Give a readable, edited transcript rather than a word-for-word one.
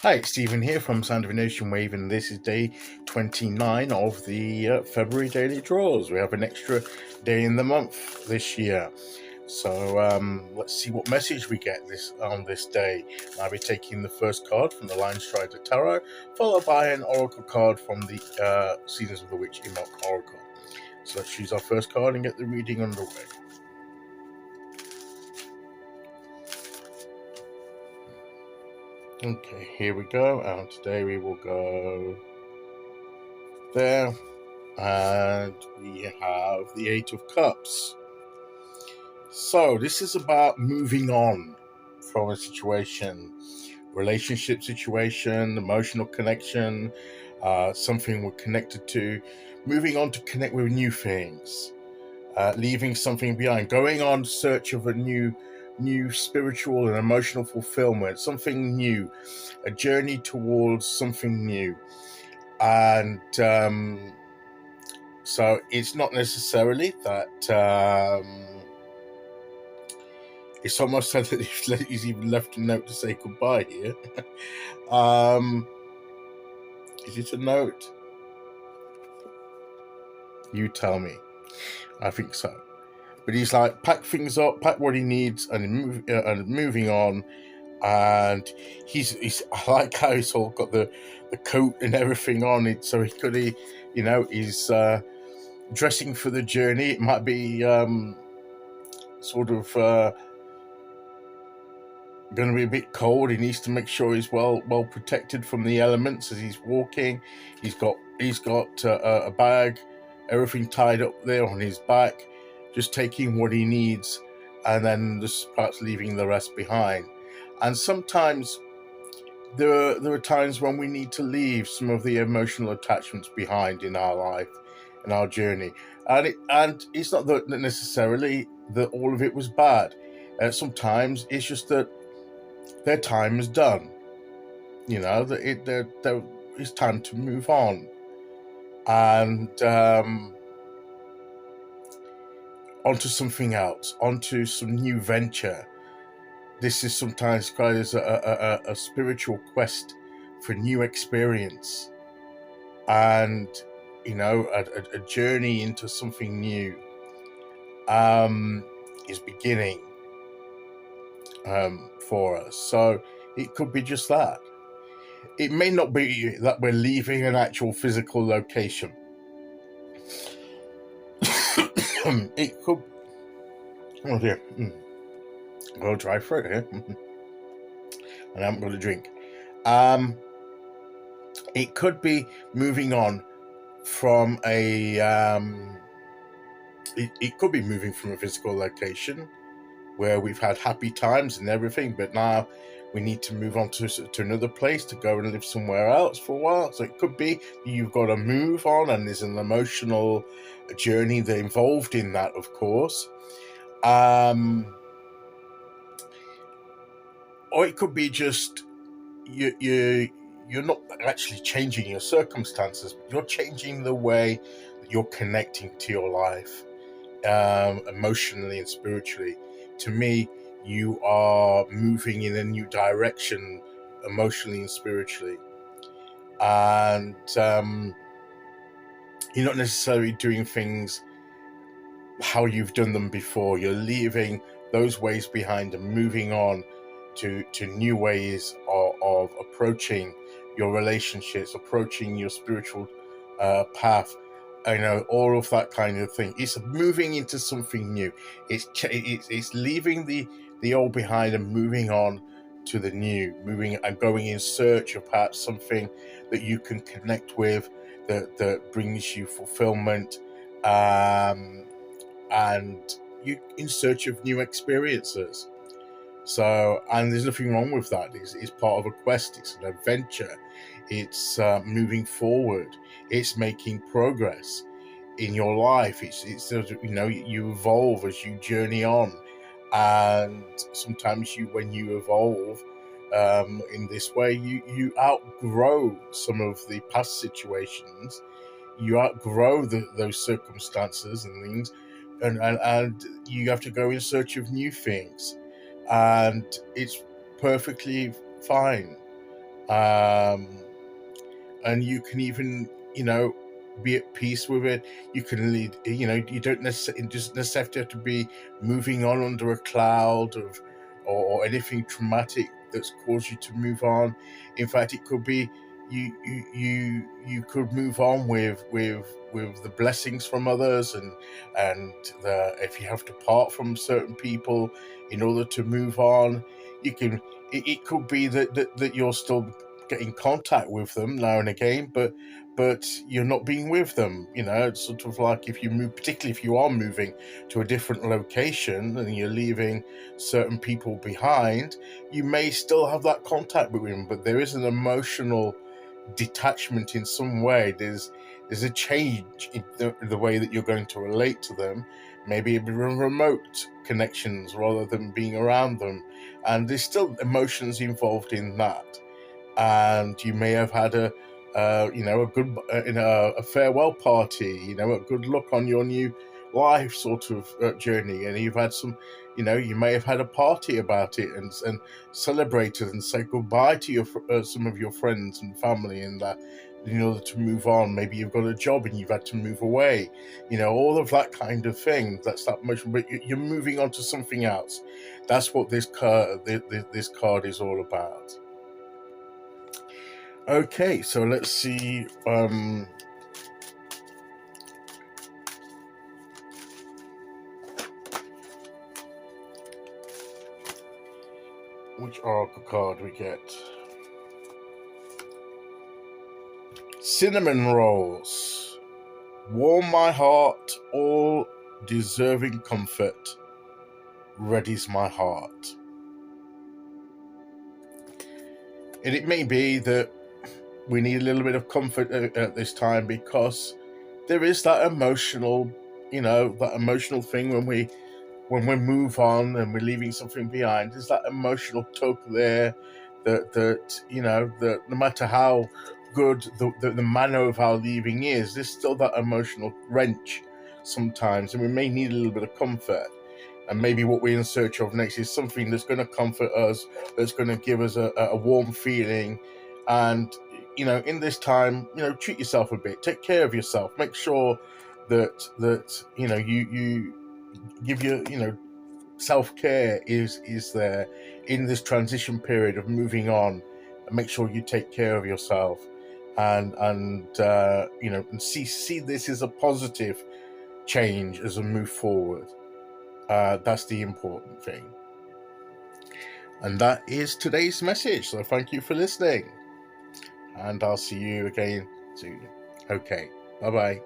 Hi, it's Stephen here from Sound of a Nation Wave, and this is day 29 of the February daily draws. We have an extra day in the month this year. So let's see what message we get on this day. I'll be taking the first card from the Linestrider Tarot, followed by an oracle card from the Seasons of the Witch Imbolc Oracle. So let's choose our first card and get the reading underway. Okay, here we go, and today we will go there. And we have the Eight of Cups. So this is about moving on from a situation, relationship situation, emotional connection, something we're connected to, moving on to connect with new things, leaving something behind, going on search of a new spiritual and emotional fulfillment, something new, a journey towards something new. And so it's not necessarily that it's almost said that he's even left a note to say goodbye here. Is it a note? You tell me. I think so. But he's like, pack things up, pack what he needs, and moving on. And he's I like how he's all got the coat and everything on it, so he's dressing for the journey. It might be sort of going to be a bit cold. He needs to make sure he's well protected from the elements as he's walking. He's got a bag, everything tied up there on his back, just taking what he needs, and then just perhaps leaving the rest behind. And sometimes there are times when we need to leave some of the emotional attachments behind in our life, in our journey, and it's not that necessarily that all of it was bad. Sometimes it's just that their time is done. That it's time to move on, and onto something else, onto some new venture. This is sometimes described as a spiritual quest for new experience, and a journey into something new is beginning for us. So it could be just that. It may not be that we're leaving an actual physical location. It could. Oh dear. I'll try for it here. And I haven't got a drink. It could be moving on from it could be moving from a physical location where we've had happy times and everything, but now we need to move on to another place to go and live somewhere else for a while. So it could be you've got to move on, and there's an emotional journey that involved in that, of course. Or it could be just you're not actually changing your circumstances, but you're changing the way that you're connecting to your life, emotionally and spiritually. To me, you are moving in a new direction, emotionally and spiritually, and you're not necessarily doing things how you've done them before. You're leaving those ways behind and moving on to new ways of approaching your relationships, approaching your spiritual path. All of that kind of thing. It's moving into something new. It's leaving the old behind and moving on to the new, moving and going in search of perhaps something that you can connect with, that brings you fulfillment, and you're in search of new experiences. So, and there's nothing wrong with that. It's part of a quest. It's an adventure. It's moving forward. It's making progress in your life. It's you evolve as you journey on, and sometimes when you evolve in this way, you outgrow some of the past situations. You outgrow those circumstances and things, and you have to go in search of new things, and it's perfectly fine. And you can even, be at peace with it. You can lead, you don't necessarily have to be moving on under a cloud or anything traumatic that's caused you to move on. In fact, it could be you could move on with the blessings from others, and if you have to part from certain people in order to move on, you can. It could be that you're still getting contact with them now and again, but you're not being with them. It's sort of like if you move, particularly if you are moving to a different location and you're leaving certain people behind, you may still have that contact with them, but there is an emotional detachment in some way. There's a change in the way that you're going to relate to them, maybe a remote connections rather than being around them, and there's still emotions involved in that. And you may have had a good a farewell party, a good look on your new life sort of journey, and you've had some, you may have had a party about it and celebrated and said goodbye to your some of your friends and family, and that in order to move on, maybe you've got a job and you've had to move away, all of that kind of thing. That's that motion, but you're moving on to something else. That's what this card is all about. Okay, so let's see. Which oracle card we get? Cinnamon rolls. Warm my heart, all deserving comfort. Readies my heart. And it may be that we need a little bit of comfort at this time, because there is that emotional, that emotional thing when we move on and we're leaving something behind. There's that emotional tug there that no matter how good the manner of our leaving is, there's still that emotional wrench sometimes, and we may need a little bit of comfort. And maybe what we're in search of next is something that's going to comfort us, that's going to give us a warm feeling. And in this time, treat yourself a bit, take care of yourself, make sure that you give your self-care is there in this transition period of moving on, and make sure you take care of yourself, and see this as a positive change as we move forward. That's the important thing. And that is today's message. So thank you for listening, and I'll see you again soon. Okay, bye-bye.